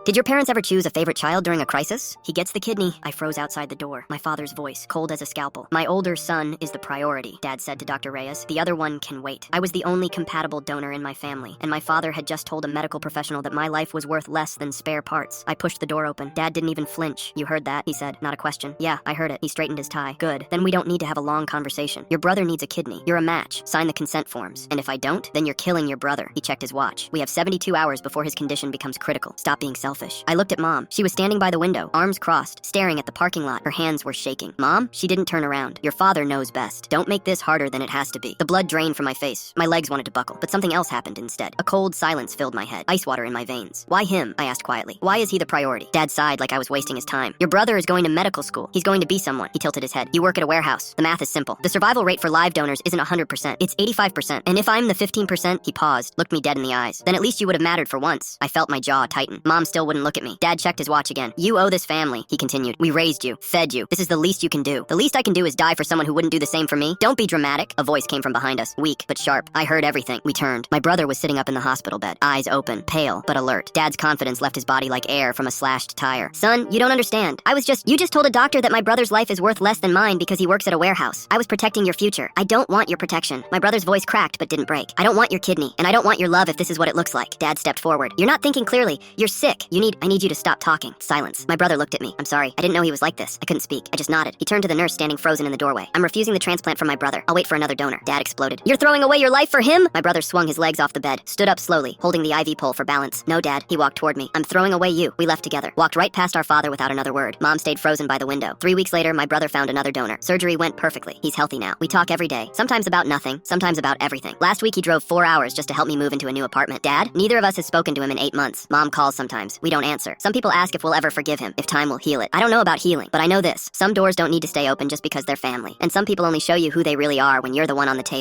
Did your parents ever choose a favorite child during a crisis? He gets the kidney. I froze outside the door. My father's voice, cold as a scalpel. My older son is the priority, Dad said to Dr. Reyes. The other one can wait. I was the only compatible donor in my family, and my father had just told a medical professional that my life was worth less than spare parts. I pushed the door open. Dad didn't even flinch. You heard that? He said, not a question. Yeah, I heard it. He straightened his tie. Good. Then we don't need to have a long conversation. Your brother needs a kidney. You're a match. Sign the consent forms. And if I don't, then you're killing your brother. He checked his watch. We have 72 hours before his condition becomes critical. Stop being selfish. I looked at Mom. She was standing by the window, arms crossed, staring at the parking lot. Her hands were shaking. Mom? She didn't turn around. Your father knows best. Don't make this harder than it has to be. The blood drained from my face. My legs wanted to buckle, but something else happened instead. A cold silence filled my head. Ice water in my veins. Why him? I asked quietly. Why is he the priority? Dad sighed like I was wasting his time. Your brother is going to medical school. He's going to be someone. He tilted his head. You work at a warehouse. The math is simple. The survival rate for live donors isn't 100%. It's 85%. And if I'm the 15%, he paused, looked me dead in the eyes. Then at least you would have mattered for once. I felt my jaw tighten. Mom still wouldn't look at me. Dad checked his watch again. You owe this family, he continued. We raised you, fed you. This is the least you can do. The least I can do is die for someone who wouldn't do the same for me. Don't be dramatic. A voice came from behind us, weak but sharp. I heard everything. We turned. My brother was sitting up in the hospital bed, eyes open, pale but alert. Dad's confidence left his body like air from a slashed tire. Son, you don't understand. You just told a doctor that my brother's life is worth less than mine because he works at a warehouse. I was protecting your future. I don't want your protection. My brother's voice cracked but didn't break. I don't want your kidney, and I don't want your love if this is what it looks like. Dad stepped forward. You're not thinking clearly. You're sick. I need you to stop talking. Silence. My brother looked at me. I'm sorry. I didn't know he was like this. I couldn't speak. I just nodded. He turned to the nurse standing frozen in the doorway. I'm refusing the transplant from my brother. I'll wait for another donor. Dad exploded. You're throwing away your life for him? My brother swung his legs off the bed, stood up slowly, holding the IV pole for balance. No, Dad. He walked toward me. I'm throwing away you. We left together. Walked right past our father without another word. Mom stayed frozen by the window. 3 weeks later, my brother found another donor. Surgery went perfectly. He's healthy now. We talk every day. Sometimes about nothing. Sometimes about everything. Last week he drove 4 hours just to help me move into a new apartment. Dad? Neither of us has spoken to him in 8 months. Mom calls sometimes. We don't answer. Some people ask if we'll ever forgive him, if time will heal it. I don't know about healing, but I know this. Some doors don't need to stay open just because they're family. And some people only show you who they really are when you're the one on the table.